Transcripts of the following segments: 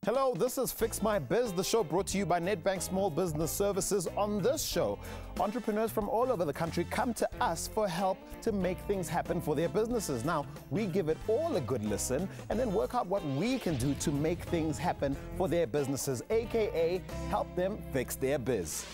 Hello, this is Fix My Biz, the show brought to you by Nedbank Small Business Services. On this show, entrepreneurs from all over the country come to us for help to make things happen for their businesses. Now, we give it all a good listen and then work out what we can do to make things happen for their businesses, aka help them fix their biz.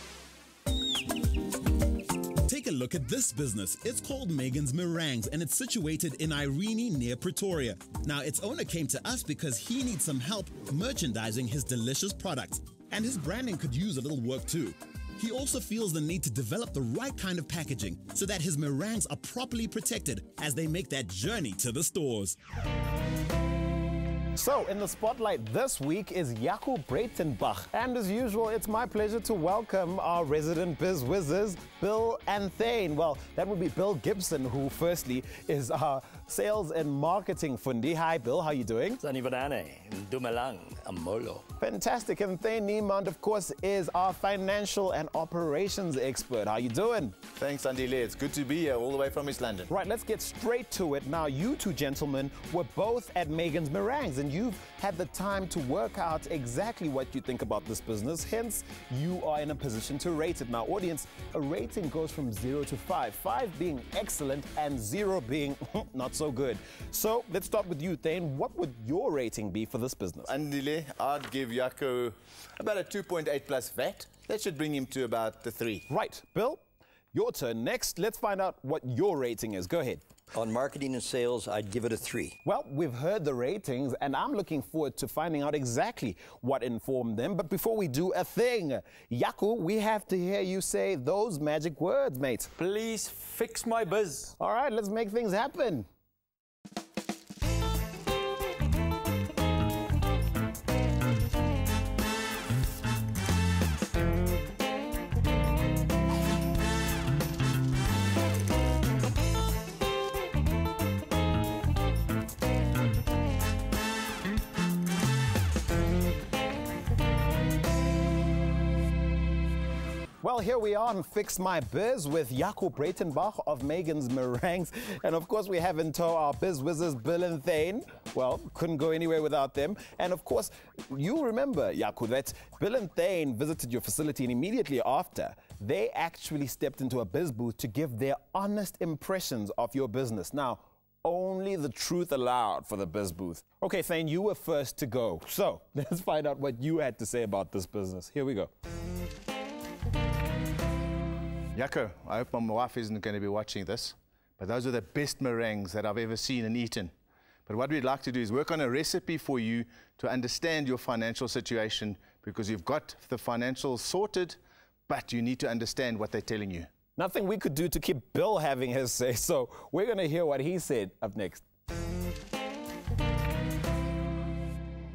Take a look at this business. It's called Megan's Meringues and it's situated in Irene near Pretoria. Now, its owner came to us because he needs some help merchandising his delicious products, and his branding could use a little work too. He also feels the need to develop the right kind of packaging so that his meringues are properly protected as they make that journey to the stores. So, in the spotlight this week is Jaco Breitenbach. And as usual, it's my pleasure to welcome our resident biz whizzes, Bill and Thane. Well, that would be Bill Gibson, who firstly is our sales and marketing fundi. Hi, Bill, how are you doing? Fantastic. And Thane Niemand, of course, is our financial and operations expert. How are you doing? Thanks, Andile. It's good to be here all the way from East London. Right, let's get straight to it. Now, you two gentlemen were both at Megan's Meringues, and you've had the time to work out exactly what you think about this business. Hence, you are in a position to rate it. Now, audience, a rating goes from 0 to 5. 5 being excellent and 0 being not so good. So, let's start with you, Thane. What would your rating be for this business? Andile, I'd give Jaco about a 2.8 plus VAT. That should bring him to about the 3. Right. Bill, your turn next. Let's find out what your rating is. Go ahead. On marketing and sales, I'd give it a 3. Well, we've heard the ratings, and I'm looking forward to finding out exactly what informed them. But before we do a thing, Jaco, we have to hear you say those magic words, mate. Please fix my biz. All right, let's make things happen. Well, here we are on Fix My Biz with Jaco Breitenbach of Megan's Meringues. And of course, we have in tow our biz whizzes, Bill and Thane. Well, couldn't go anywhere without them. And of course, you remember, Jaco, that Bill and Thane visited your facility, and immediately after, they actually stepped into a biz booth to give their honest impressions of your business. Now, only the truth allowed for the biz booth. Okay, Thane, you were first to go. So let's find out what you had to say about this business. Here we go. Jaco, I hope my wife isn't going to be watching this, but those are the best meringues that I've ever seen and eaten. But what we'd like to do is work on a recipe for you to understand your financial situation, because you've got the financials sorted, but you need to understand what they're telling you. Nothing we could do to keep Bill having his say, so we're going to hear what he said up next.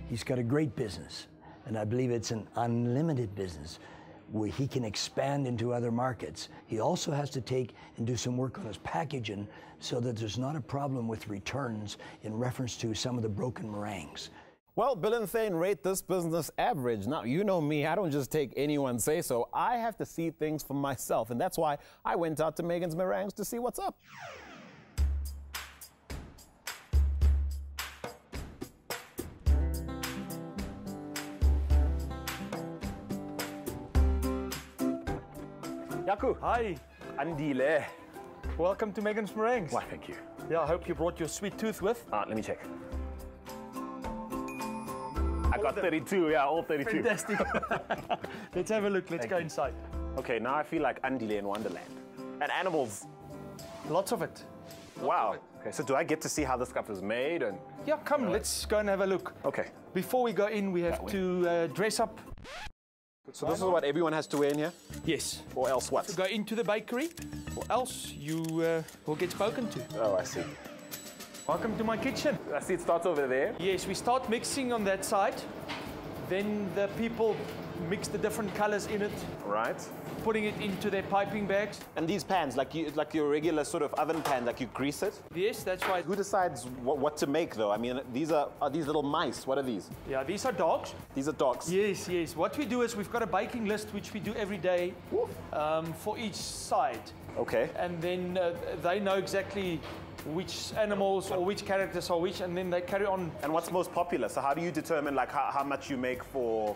He's got a great business, and I believe it's an unlimited business where he can expand into other markets. He also has to take and do some work on his packaging so that there's not a problem with returns in reference to some of the broken meringues. Well, Bill and Thane rate this business average. Now, you know me, I don't just take anyone's say so. I have to see things for myself, and that's why I went out to Megan's Meringues to see what's up. Jaco. Hi. Andile. Welcome to Megan's Meringues. Why, thank you. Yeah, I hope you brought your sweet tooth with. Let me check. I got 32, yeah, all 32. Fantastic. Let's have a look. Let's go inside. Okay, now I feel like Andile in Wonderland. And animals. Lots of it. Wow. Okay, so do I get to see how this stuff is made? And Yeah, come, let's go and have a look. okay. Before we go in, we have to dress up. So this is what everyone has to wear in here? Yes. Or else what? To go into the bakery, or else you will get spoken to. Oh, I see. Welcome to my kitchen. I see it starts over there. Yes, we start mixing on that side. Then the people mix the different colors in it, Right. putting it into their piping bags. And these pans, like your regular sort of oven pan, like you grease it? Yes, that's why. Who decides what to make, though? I mean, these are these little mice? What are these? Yeah, these are dogs. These are dogs. Yes, yes. What we do is we've got a baking list which we do every day for each side. Okay. And then they know exactly which animals or which characters are which, and then they carry on. And what's most popular? So how do you determine like how much you make for?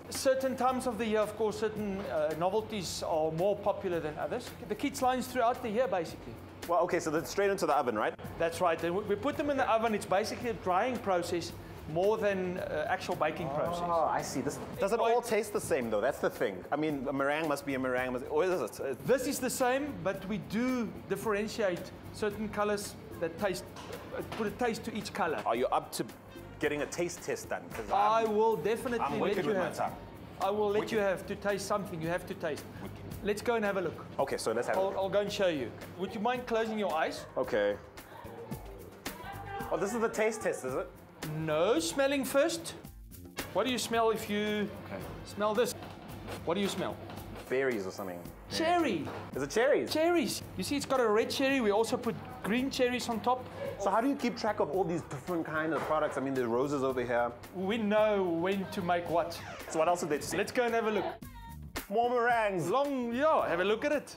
Certain times of the year, of course, certain novelties are more popular than others. The kids' lines throughout the year, basically. Well, okay, so that's straight into the oven, right? That's right. We put them in the oven. It's basically a drying process more than actual baking process. Oh, I see. Does it all taste the same, though? That's the thing. I mean, a meringue must be a meringue. Or is it? This is the same, but we do differentiate certain colors that taste, put a taste to each color. Are you up to getting a taste test done? I will definitely let you with my have. tongue. I will let you have to taste something. You have to taste. Let's go and have a look. Okay, so let's have a look. I'll go and show you. Would you mind closing your eyes? Okay. Oh, this is the taste test, is it? No, smelling first. What do you smell if you smell this? What do you smell? Berries or something. Cherry. Is it cherries? Cherries. You see, it's got a red cherry. We also put green cherries on top. So how do you keep track of all these different kind of products? I mean, there's roses over here. We know when to make what. So what else did they see? Let's go and have a look. More meringues. Yeah, have a look at it.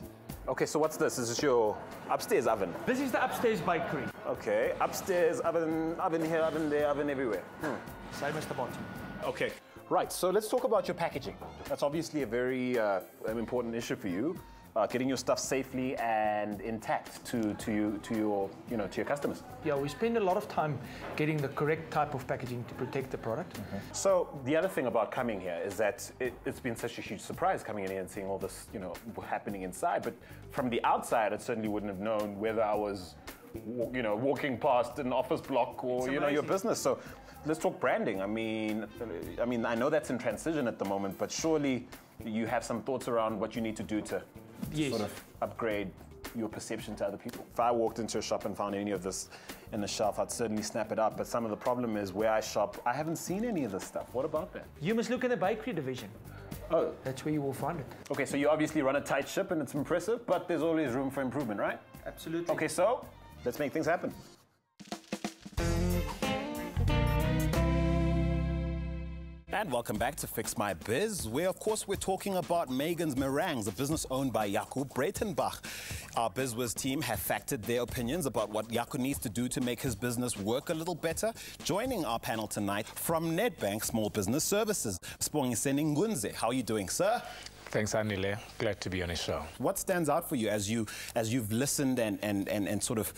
Okay, so what's this? Is this your upstairs oven? This is the upstairs bakery. Okay, upstairs oven here, oven there, oven everywhere. Same as the bottom. Okay, right. So let's talk about your packaging. That's obviously a very important issue for you. Getting your stuff safely and intact to your customers. Yeah, we spend a lot of time getting the correct type of packaging to protect the product. So the other thing about coming here is that it's been such a huge surprise coming in here and seeing all this, happening inside. But from the outside, I certainly wouldn't have known whether I was, walking past an office block or your business. So let's talk branding. I mean, I know that's in transition at the moment, but surely you have some thoughts around what you need to do to sort of upgrade your perception to other people. If I walked into a shop and found any of this in the shelf, I'd certainly snap it up. But some of the problem is where I shop, I haven't seen any of this stuff. What about that? You must look in the bakery division. Oh. That's where you will find it. Okay, so you obviously run a tight ship and it's impressive, but there's always room for improvement, right? Absolutely. Okay, so let's make things happen. And welcome back to Fix My Biz, where, of course, we're talking about Megan's Meringues, a business owned by Jaco Breitenbach. Our BizWiz team have factored their opinions about what Jaco needs to do to make his business work a little better. Joining our panel tonight from Nedbank Small Business Services, Sibongiseni Ngunze. How are you doing, sir? Thanks, Anile. Glad to be on the show. What stands out for you as you've listened and sort of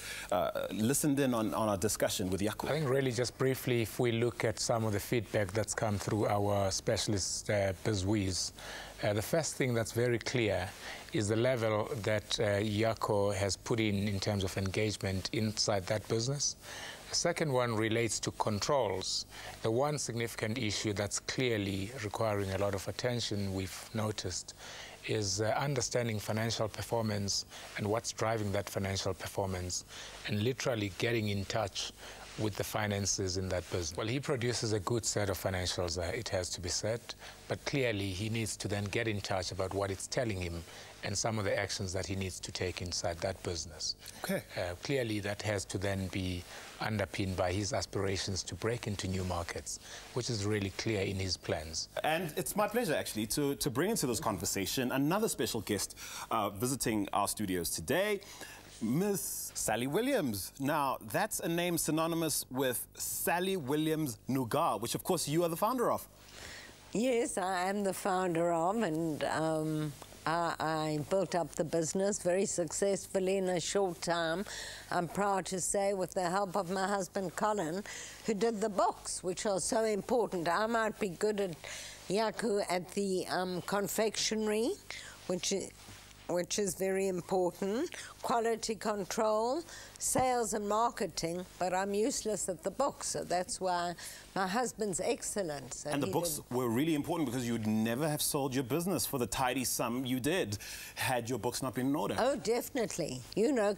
listened in on our discussion with Jaco? I think really just briefly, if we look at some of the feedback that's come through our specialist BizWiz, the first thing that's very clear is the level that Jaco has put in terms of engagement inside that business. The second one relates to controls. The one significant issue that's clearly requiring a lot of attention, we've noticed, is understanding financial performance and what's driving that financial performance, and literally getting in touch with the finances in that business. Well, he produces a good set of financials, it has to be said, but clearly he needs to then get in touch about what it's telling him and some of the actions that he needs to take inside that business. Okay. Clearly that has to then be underpinned by his aspirations to break into new markets, which is really clear in his plans. And it's my pleasure, actually, to bring into this conversation another special guest visiting our studios today, Miss Sally Williams. Now, that's a name synonymous with Sally Williams Nougat, which, of course, you are the founder of. Yes, I am the founder of, and I built up the business very successfully in a short time. I'm proud to say, with the help of my husband, Colin, who did the books, which are so important. I might be good at Jaco at the confectionery, which is very important, quality control, sales and marketing, but I'm useless at the books, so that's why my husband's excellent. So and the books were really important because you'd never have sold your business for the tidy sum you did had your books not been in order. Oh, definitely.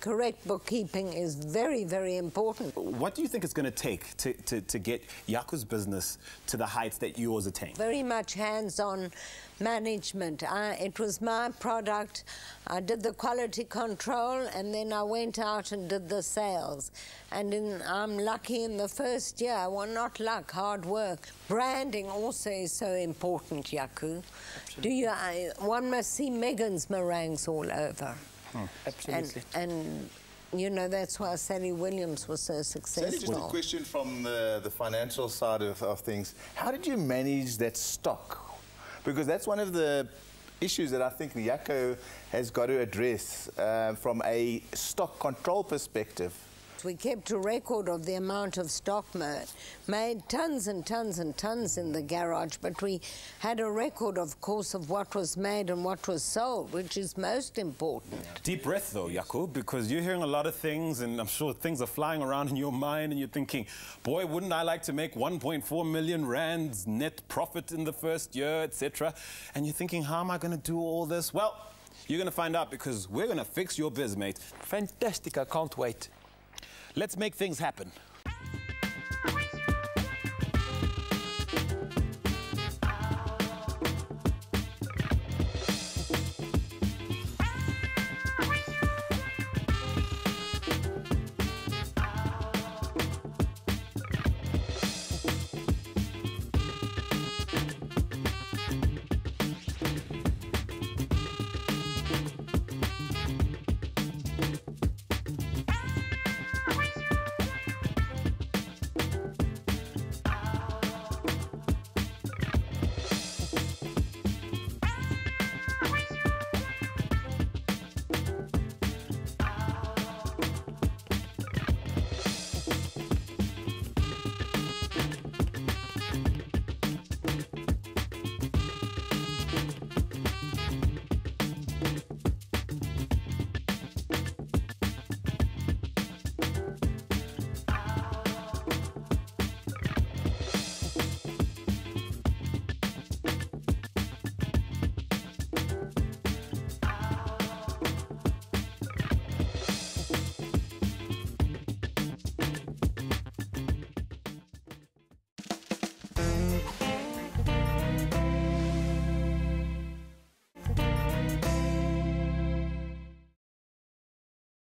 Correct bookkeeping is very, very important. What do you think it's going to take to get Jaco's business to the heights that yours attain? Very much hands-on management. It was my product. I did the quality control, and then I went out and did the sales. And I'm lucky in the first year. Well, not luck, hard work. Branding also is so important, Jaco. One must see Megan's meringues all over. Absolutely. And you know, that's why Sally Williams was so successful. Sally, just a question from the financial side of things. How did you manage that stock? Because that's one of the issues that I think Jaco has got to address from a stock control perspective. We kept a record of the amount of stock made, tons and tons and tons in the garage, but we had a record, of course, of what was made and what was sold, which is most important. Deep breath, though, Jaco, because you're hearing a lot of things, and I'm sure things are flying around in your mind, and you're thinking, boy, wouldn't I like to make 1.4 million rands net profit in the first year, etc. And you're thinking, how am I going to do all this? Well, you're going to find out, because we're going to fix your biz, mate. Fantastic, I can't wait. Let's make things happen.